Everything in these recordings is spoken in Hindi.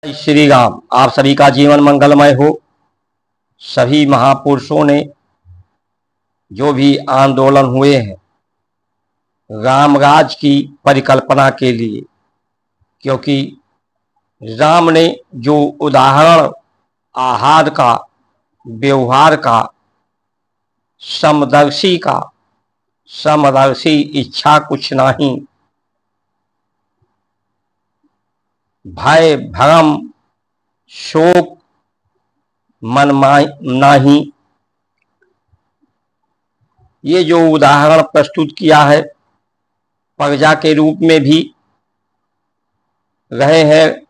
श्री राम। आप सभी का जीवन मंगलमय हो। सभी महापुरुषों ने जो भी आंदोलन हुए हैं राम राज की परिकल्पना के लिए, क्योंकि राम ने जो उदाहरण आहार का, व्यवहार का, समदर्शी इच्छा कुछ नहीं, भय भरम शोक मन नाही, ये जो उदाहरण प्रस्तुत किया है प्रजा के रूप में भी रहे हैं,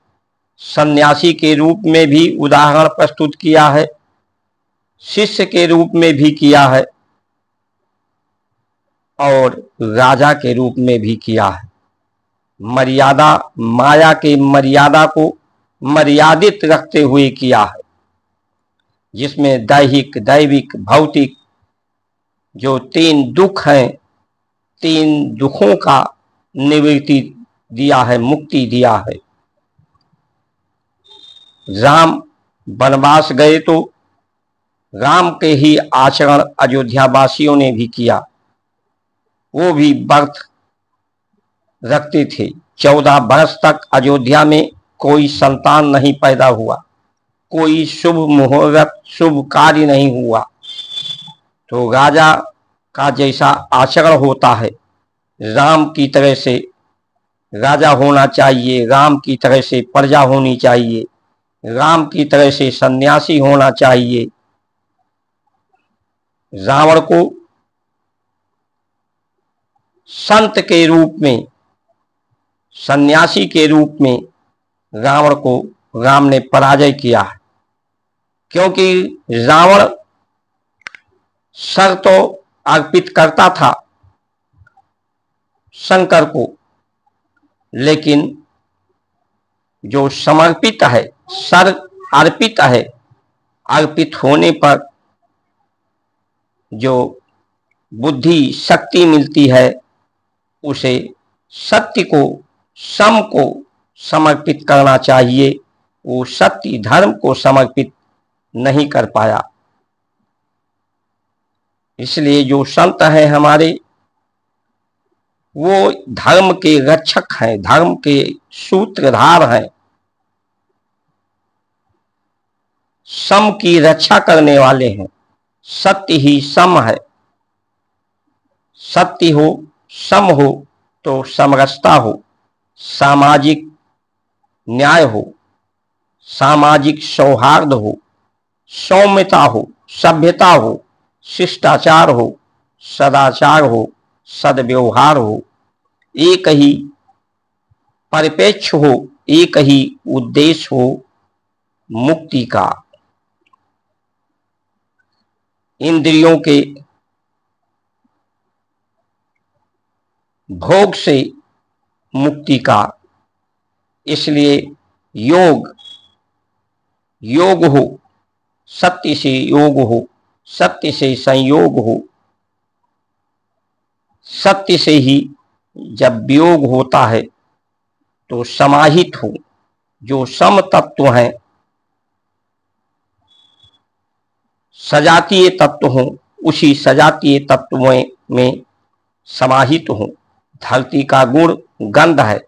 सन्यासी के रूप में भी उदाहरण प्रस्तुत किया है, शिष्य के रूप में भी किया है और राजा के रूप में भी किया है। मर्यादा, माया के मर्यादा को मर्यादित रखते हुए किया है, जिसमें दैहिक, दैविक, भौतिक जो तीन दुख हैं, तीन दुखों का निवृत्ति दिया है, मुक्ति दिया है। राम वनवास गए तो राम के ही आचरण अयोध्या वासियों ने भी किया। वो भी व्रत रखते थे। 14 वर्ष तक अयोध्या में कोई संतान नहीं पैदा हुआ, कोई शुभ मुहूर्त, शुभ कार्य नहीं हुआ। तो राजा का जैसा आचरण होता है, राम की तरह से राजा होना चाहिए, राम की तरह से प्रजा होनी चाहिए, राम की तरह से सन्यासी होना चाहिए। रावण को संत के रूप में, सन्यासी के रूप में रावण को राम ने पराजय किया है, क्योंकि रावण सर तो अर्पित करता था शंकर को, लेकिन जो समर्पित है, सर अर्पित है, अर्पित होने पर जो बुद्धि शक्ति मिलती है उसे सत्य को, सम को समर्पित करना चाहिए। वो सत्य धर्म को समर्पित नहीं कर पाया। इसलिए जो संत हैं हमारे, वो धर्म के रक्षक हैं, धर्म के सूत्रधार हैं, सम की रक्षा करने वाले हैं। सत्य ही सम है। सत्य हो, सम हो तो समरसता हो, सामाजिक न्याय हो, सामाजिक सौहार्द हो, सौम्यता हो, सभ्यता हो, शिष्टाचार हो, सदाचार हो, सद्व्यवहार हो, एक ही परिप्रेक्ष्य हो, एक ही उद्देश्य हो, मुक्ति का। इंद्रियों के भोग से मुक्ति का। इसलिए योग, योग हो, सत्य से योग हो, सत्य से संयोग हो। सत्य से ही जब वियोग होता है तो समाहित हो, जो सम तत्व हैं, सजातीय तत्व हो, उसी सजातीय तत्वों में समाहित हो। धरती का गुण गंध है,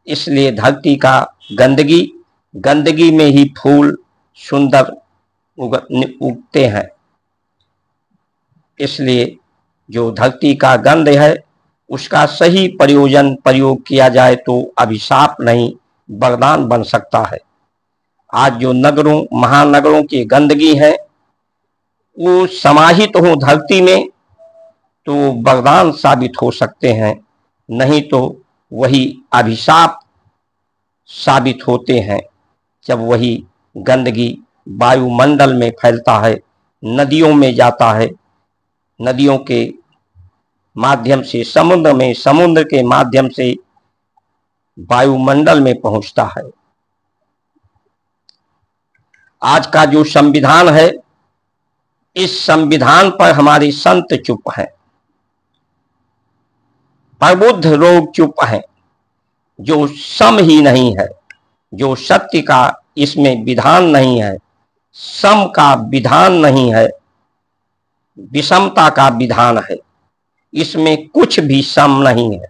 इसलिए धरती का गंदगी, गंदगी में ही फूल सुंदर उगते हैं। इसलिए जो धरती का गंध है उसका सही प्रयोग किया जाए तो अभिशाप नहीं, वरदान बन सकता है। आज जो नगरों, महानगरों की गंदगी है वो समाहित हो धरती में तो वरदान साबित हो सकते हैं, नहीं तो वही अभिशाप साबित होते हैं। जब वही गंदगी वायुमंडल में फैलता है, नदियों में जाता है, नदियों के माध्यम से समुद्र में, समुद्र के माध्यम से वायुमंडल में पहुंचता है। आज का जो संविधान है, इस संविधान पर हमारे संत चुप हैं, प्रबुद्ध लोग चुप हैं, जो सम ही नहीं है, जो सत्य का इसमें विधान नहीं है, सम का विधान नहीं है, विषमता का विधान है। इसमें कुछ भी सम नहीं है,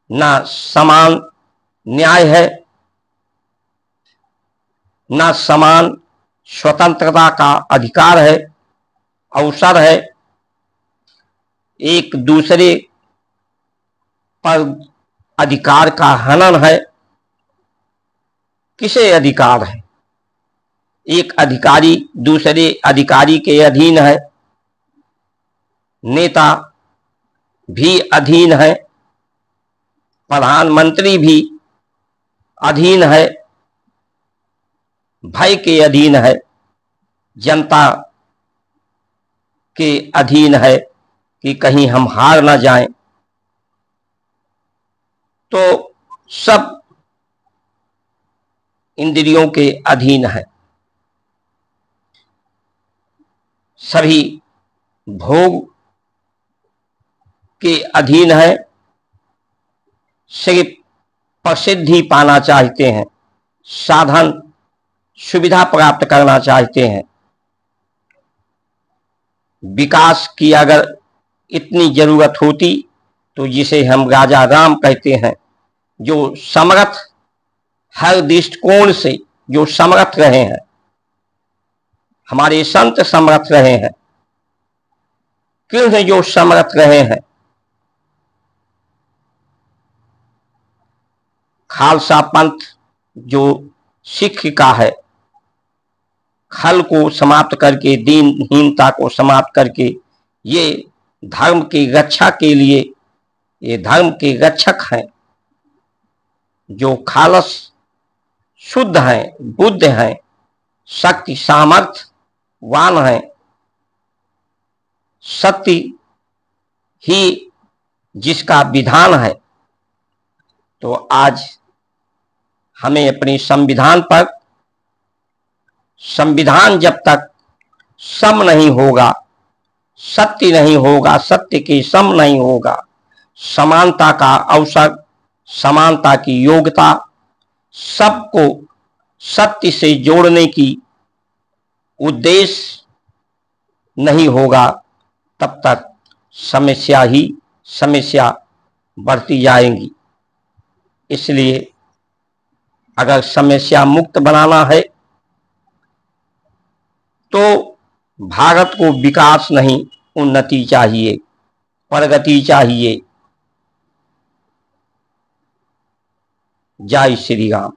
ना समान न्याय है, ना समान स्वतंत्रता का अधिकार है, अवसर है। एक दूसरे पर अधिकार का हनन है। किसे अधिकार है? एक अधिकारी दूसरे अधिकारी के अधीन है, नेता भी अधीन है, प्रधानमंत्री भी अधीन है, भय के अधीन है, जनता के अधीन है कि कहीं हम हार ना जाएं। तो सब इंद्रियों के अधीन है, सभी भोग के अधीन है, सिर्फ प्रसिद्धि पाना चाहते हैं, साधन सुविधा प्राप्त करना चाहते हैं। विकास की अगर इतनी जरूरत होती तो जिसे हम राजा राम कहते हैं, जो समर्थ, हर दृष्टिकोण से जो समर्थ रहे हैं, हमारे संत समर्थ रहे हैं, कृष्ण जो समर्थ रहे हैं, खालसा पंथ जो सिख का है, खल को समाप्त करके, दीनहीनता को समाप्त करके, ये धर्म की रक्षा के लिए, ये धर्म के रक्षक हैं, जो खालस शुद्ध हैं, बुद्ध हैं, शक्ति सामर्थ्यवान हैं, सत्य ही जिसका विधान है। तो आज हमें अपने संविधान पर, संविधान जब तक सम नहीं होगा, सत्य नहीं होगा, सत्य के सम नहीं होगा, समानता का अवसर, समानता की योग्यता, सबको सत्य से जोड़ने की उद्देश्य नहीं होगा, तब तक समस्या ही समस्या बढ़ती जाएंगी। इसलिए अगर समस्या मुक्त बनाना है तो भारत को विकास नहीं, उन्नति चाहिए, प्रगति चाहिए। जय श्री राम।